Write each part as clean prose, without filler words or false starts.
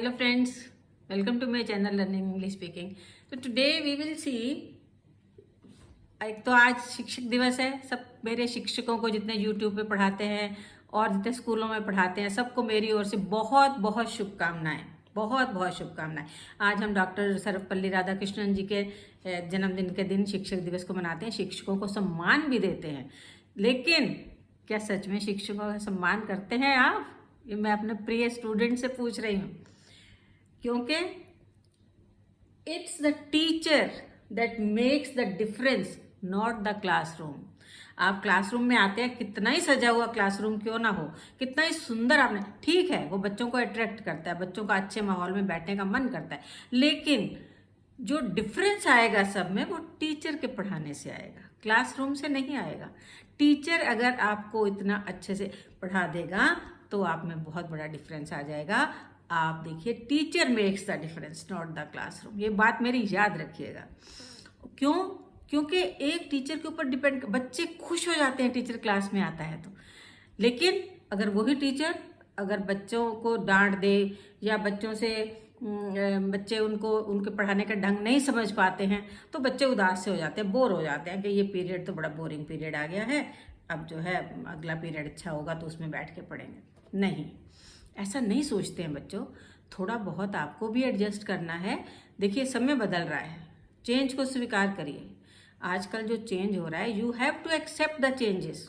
Hello friends, welcome to my channel Learning English Speaking. So today we will see, एक तो आज शिक्षक दिवस है। सब मेरे शिक्षकों को जितने YouTube पे पढ़ाते हैं और जितने स्कूलों में पढ़ाते हैं सबको मेरी ओर से बहुत बहुत शुभकामनाएं, बहुत बहुत शुभकामनाएं। आज हम डॉक्टर सर्वपल्ली राधाकृष्णन जी के जन्मदिन के दिन शिक्षक दिवस को मनाते हैं, शिक्षकों को सम्मान भी देते हैं। लेकिन क्या सच में शिक्षकों का सम्मान करते हैं आप? ये मैं अपने प्रिय स्टूडेंट से पूछ रही हूँ, क्योंकि it's the teacher that makes the difference, not the classroom. आप क्लासरूम में आते हैं, कितना ही सजा हुआ क्लासरूम क्यों ना हो, कितना ही सुंदर आपने, ठीक है वो बच्चों को अट्रैक्ट करता है, बच्चों का अच्छे माहौल में बैठने का मन करता है, लेकिन जो डिफरेंस आएगा सब में वो टीचर के पढ़ाने से आएगा, क्लासरूम से नहीं आएगा। टीचर अगर आपको इतना अच्छे से पढ़ा देगा तो आप में बहुत बड़ा डिफरेंस आ जाएगा। आप देखिए, teacher makes the difference not the classroom. ये बात मेरी याद रखिएगा। क्यों? क्योंकि एक टीचर के ऊपर डिपेंड, बच्चे खुश हो जाते हैं टीचर क्लास में आता है तो, लेकिन अगर वही टीचर अगर बच्चों को डांट दे या बच्चों से बच्चे उनके पढ़ाने का ढंग नहीं समझ पाते हैं तो बच्चे उदास से हो जाते हैं, बोर हो जाते हैं कि ये पीरियड तो बड़ा बोरिंग पीरियड आ गया है, अब जो है अगला पीरियड अच्छा होगा तो उसमें बैठ के पढ़ेंगे। नहीं, ऐसा नहीं सोचते हैं बच्चों। थोड़ा बहुत आपको भी एडजस्ट करना है। देखिए, समय बदल रहा है, चेंज को स्वीकार करिए। आजकल जो चेंज हो रहा है, you have to accept the changes,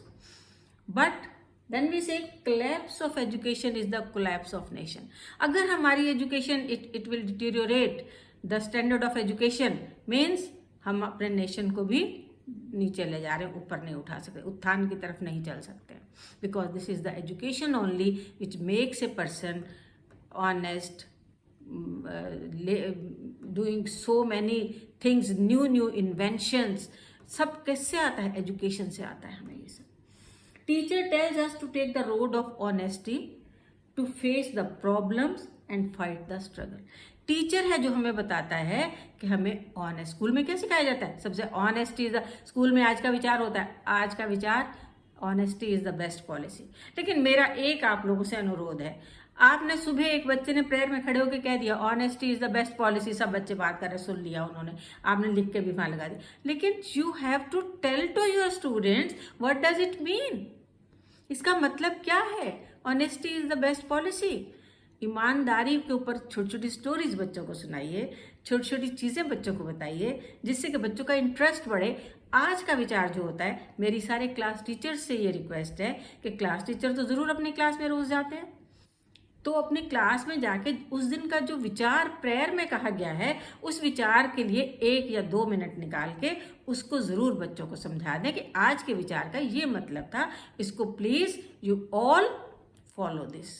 but then we say collapse of education is the collapse of nation. अगर हमारी education it will deteriorate, the standard of education means हम अपने नेशन को भी नीचे ले जा रहे हैं, ऊपर नहीं उठा सकते, उत्थान की तरफ नहीं चल सकते, because this is the education only which makes a person honest, doing so many things, new inventions. सब कैसे आता है? एजुकेशन से आता है हमें ये सब। Teacher tells us to take the road of honesty, to face the problems and fight the struggle. Teacher है जो हमें बताता है कि हमें ऑनेस्ट, स्कूल में क्या सिखाया जाता है? सबसे ऑनेस्टी इज द, स्कूल में आज का विचार होता है, आज का विचार honesty is the best policy. लेकिन मेरा एक आप लोगों से अनुरोध है, आपने सुबह एक बच्चे ने प्रेयर में खड़े होकर कह दिया honesty is the best policy, सब बच्चे बात कर रहे, सुन लिया उन्होंने, आपने लिख के भी वहां लगा दिया, लेकिन you have to tell to your students what does it mean. इसका मतलब क्या है? Honesty is the best policy. ईमानदारी के ऊपर छोटी छोटी स्टोरीज बच्चों को सुनाइए, छोटी छोटी चीज़ें बच्चों को बताइए, जिससे कि बच्चों का इंटरेस्ट बढ़े। आज का विचार जो होता है, मेरी सारे क्लास टीचर्स से ये रिक्वेस्ट है कि क्लास टीचर तो ज़रूर अपनी क्लास में रोज़ जाते हैं, तो अपनी क्लास में जाके उस दिन का जो विचार प्रेयर में कहा गया है, उस विचार के लिए 1 या 2 मिनट निकाल के उसको ज़रूर बच्चों को समझा दें कि आज के विचार का ये मतलब था, इसको please you all follow this.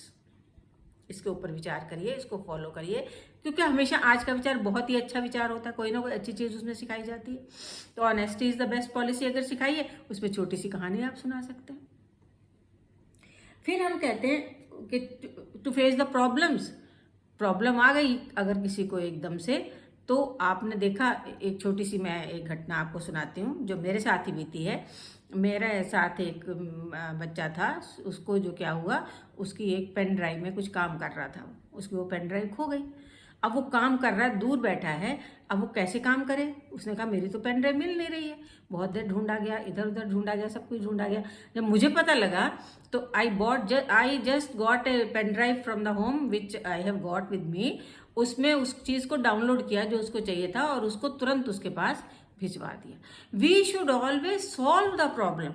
इसके ऊपर विचार करिए, इसको फॉलो करिए, क्योंकि हमेशा आज का विचार बहुत ही अच्छा विचार होता है, कोई ना कोई अच्छी चीज़ उसमें सिखाई जाती है। तो honesty is the best policy अगर सिखाइए, उसमें छोटी सी कहानी आप सुना सकते हैं। फिर हम कहते हैं कि to face the problems. Problem आ गई अगर किसी को एकदम से, तो आपने देखा, एक छोटी सी मैं एक घटना आपको सुनाती हूँ जो मेरे साथ ही बीती है। मेरे साथ एक बच्चा था, उसको जो क्या हुआ, उसकी एक पेन ड्राइव में कुछ काम कर रहा था, उसकी वो पेन ड्राइव खो गई। अब वो काम कर रहा है, दूर बैठा है, अब वो कैसे काम करे? उसने कहा मेरी तो पेन ड्राइव मिल नहीं रही है। बहुत देर ढूंढा गया, इधर उधर ढूंढा गया, सब कुछ ढूंढा गया। जब मुझे पता लगा तो I just got a pen drive from the home which I have got with me. उसमें उस चीज़ को डाउनलोड किया जो उसको चाहिए था और उसको तुरंत उसके पास भिजवा दिया। We should always solve the problem.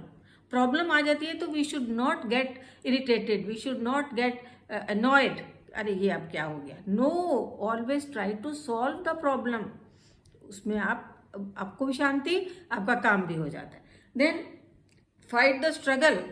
Problem आ जाती है तो we should not get irritated, we should not get annoyed, अरे ये अब क्या हो गया। No, always try to solve the problem. उसमें आपको भी शांति, आपका काम भी हो जाता है। Then fight the struggle.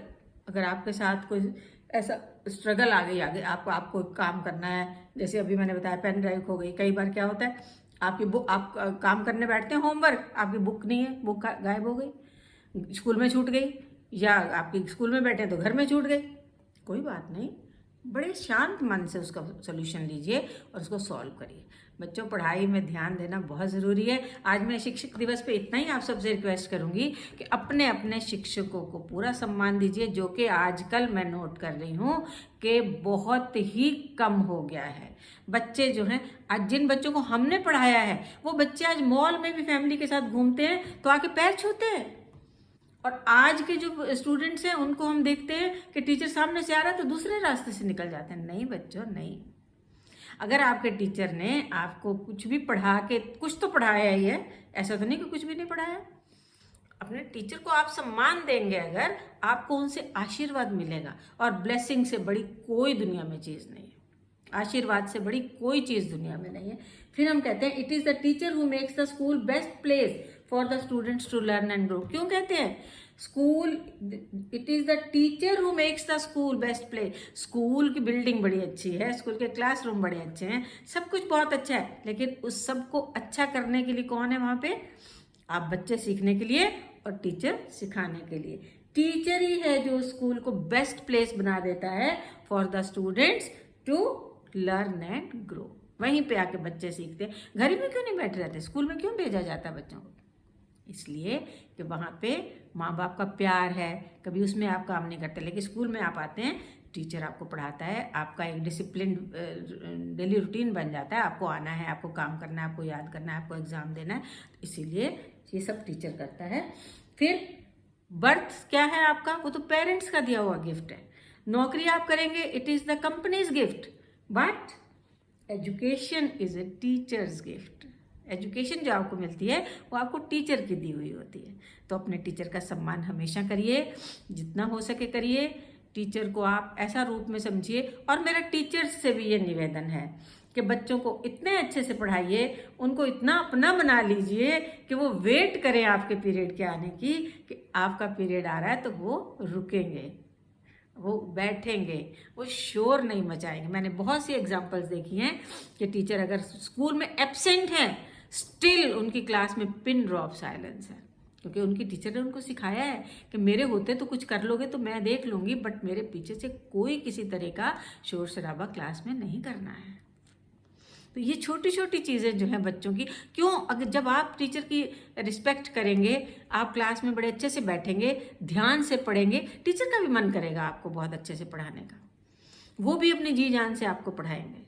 अगर आपके साथ कोई ऐसा स्ट्रगल आ गई, आगे आपको काम करना है, जैसे अभी मैंने बताया पेन ड्राइव हो गई। कई बार क्या होता है, आपकी बुक, आप काम करने बैठते हैं होमवर्क, आपकी बुक नहीं है, बुक गायब हो गई, स्कूल में छूट गई, या आपकी स्कूल में बैठे तो घर में छूट गई। कोई बात नहीं, बड़े शांत मन से उसका सोल्यूशन लीजिए और उसको सॉल्व करिए। बच्चों, पढ़ाई में ध्यान देना बहुत ज़रूरी है। आज मैं शिक्षक दिवस पे इतना ही आप सबसे रिक्वेस्ट करूंगी कि अपने अपने शिक्षकों को पूरा सम्मान दीजिए, जो कि आजकल मैं नोट कर रही हूँ कि बहुत ही कम हो गया है। बच्चे जो हैं, आज जिन बच्चों को हमने पढ़ाया है वो बच्चे आज मॉल में भी फैमिली के साथ घूमते हैं तो आके पैर छूते हैं। और आज के जो स्टूडेंट्स हैं उनको हम देखते हैं कि टीचर सामने से आ रहा है तो दूसरे रास्ते से निकल जाते हैं। नहीं बच्चों, नहीं। अगर आपके टीचर ने आपको कुछ भी पढ़ा के, कुछ तो पढ़ाया ही है, ऐसा तो नहीं कि कुछ भी नहीं पढ़ाया। अपने टीचर को आप सम्मान देंगे अगर, आपको उनसे आशीर्वाद मिलेगा। और ब्लेसिंग से बड़ी कोई दुनिया में चीज़ नहीं है, आशीर्वाद से बड़ी कोई चीज़ दुनिया में नहीं है। फिर हम कहते हैं it is the teacher who makes the school best place for the students to learn and grow. क्यों कहते हैं school, it is the teacher who makes the school best place. School की बिल्डिंग बड़ी अच्छी है, स्कूल के classroom बड़े अच्छे हैं, सब कुछ बहुत अच्छा है, लेकिन उस सब को अच्छा करने के लिए कौन है वहाँ पे? आप बच्चे सीखने के लिए और टीचर सिखाने के लिए। टीचर ही है जो स्कूल को बेस्ट प्लेस बना देता है for the students to learn and grow. वहीं पे आके बच्चे सीखते हैं। घर ही में क्यों नहीं बैठे रहते? स्कूल में क्यों भेजा जाता है बच्चों को? इसलिए कि वहाँ पे माँ बाप का प्यार है, कभी उसमें आप काम नहीं करते। लेकिन स्कूल में आप आते हैं, टीचर आपको पढ़ाता है, आपका एक डिसिप्लिन डेली रूटीन बन जाता है, आपको आना है, आपको काम करना है, आपको याद करना है, आपको एग्जाम देना है। इसीलिए ये सब टीचर करता है। फिर बर्थ क्या है आपका? वो तो पेरेंट्स का दिया हुआ गिफ्ट है। नौकरी आप करेंगे, it is the companies gift, but education is a teachers gift. Education जो आपको मिलती है वो आपको टीचर की दी हुई होती है। तो अपने टीचर का सम्मान हमेशा करिए, जितना हो सके करिए। टीचर को आप ऐसा रूप में समझिए। और मेरा टीचर्स से भी ये निवेदन है कि बच्चों को इतने अच्छे से पढ़ाइए, उनको इतना अपना बना लीजिए कि वो वेट करें आपके पीरियड के आने की, कि आपका पीरियड आ रहा है तो वो रुकेंगे, वो बैठेंगे, वो शोर नहीं मचाएंगे। मैंने बहुत सी एग्जांपल्स देखी हैं कि टीचर अगर स्कूल में एब्सेंट हैं, स्टिल उनकी क्लास में पिन ड्रॉप साइलेंस है, क्योंकि उनकी टीचर ने उनको सिखाया है कि मेरे होते तो कुछ कर लोगे तो मैं देख लूँगी, बट मेरे पीछे से कोई किसी तरह का शोर शराबा क्लास में नहीं करना है। तो ये छोटी छोटी चीज़ें जो हैं बच्चों की, क्यों, अगर जब आप टीचर की रिस्पेक्ट करेंगे, आप क्लास में बड़े अच्छे से बैठेंगे, ध्यान से पढ़ेंगे, टीचर का भी मन करेगा आपको बहुत अच्छे से पढ़ाने का, वो भी अपनी जी जान से आपको पढ़ाएंगे।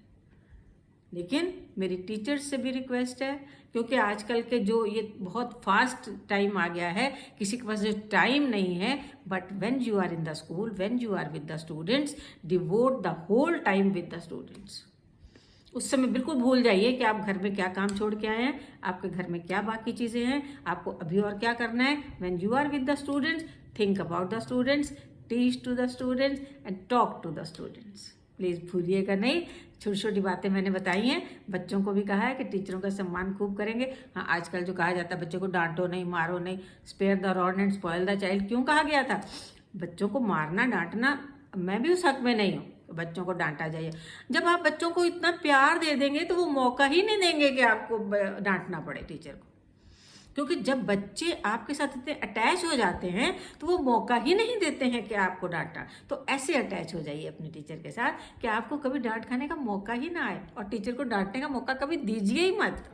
लेकिन मेरी टीचर्स से भी रिक्वेस्ट है, क्योंकि आजकल के जो ये बहुत फास्ट टाइम आ गया है, किसी के पास जो टाइम नहीं है, but when you are in the school, when you are with the students, devote the whole time with the students. उस समय बिल्कुल भूल जाइए कि आप घर में क्या काम छोड़ के आए हैं, आपके घर में क्या बाकी चीज़ें हैं, आपको अभी और क्या करना है। When you are with the students, think about the students, teach to the students and talk to the students. Please भूलिएगा नहीं। छोटी छोटी बातें मैंने बताई हैं। बच्चों को भी कहा है कि टीचरों का सम्मान खूब करेंगे। हाँ, आजकल जो कहा जाता है बच्चों को डांटो नहीं, मारो नहीं, spare the rod and spoil the child, क्यों कहा गया था? बच्चों को मारना डांटना, मैं भी उस हक में नहीं हूँ, बच्चों को डांटा जाइए। जब आप बच्चों को इतना प्यार दे देंगे तो वो मौका ही नहीं देंगे कि आपको डांटना पड़े टीचर को, क्योंकि जब बच्चे आपके साथ इतने अटैच हो जाते हैं तो वो मौका ही नहीं देते हैं कि आपको डांटा। तो ऐसे अटैच हो जाइए अपने टीचर के साथ कि आपको कभी डांट खाने का मौका ही ना आए, और टीचर को डांटने का मौका कभी दीजिए ही मत।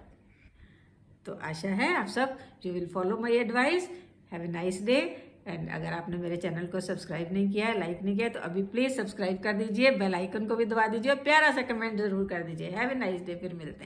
तो आशा है आप सब you will follow my advice. Have a nice day. And अगर आपने मेरे चैनल को सब्सक्राइब नहीं किया है, लाइक नहीं किया है, तो अभी प्लीज़ सब्सक्राइब कर दीजिए, बेल आइकन को भी दबा दीजिए और प्यारा सा कमेंट जरूर कर दीजिए। Have a nice day. फिर मिलते हैं।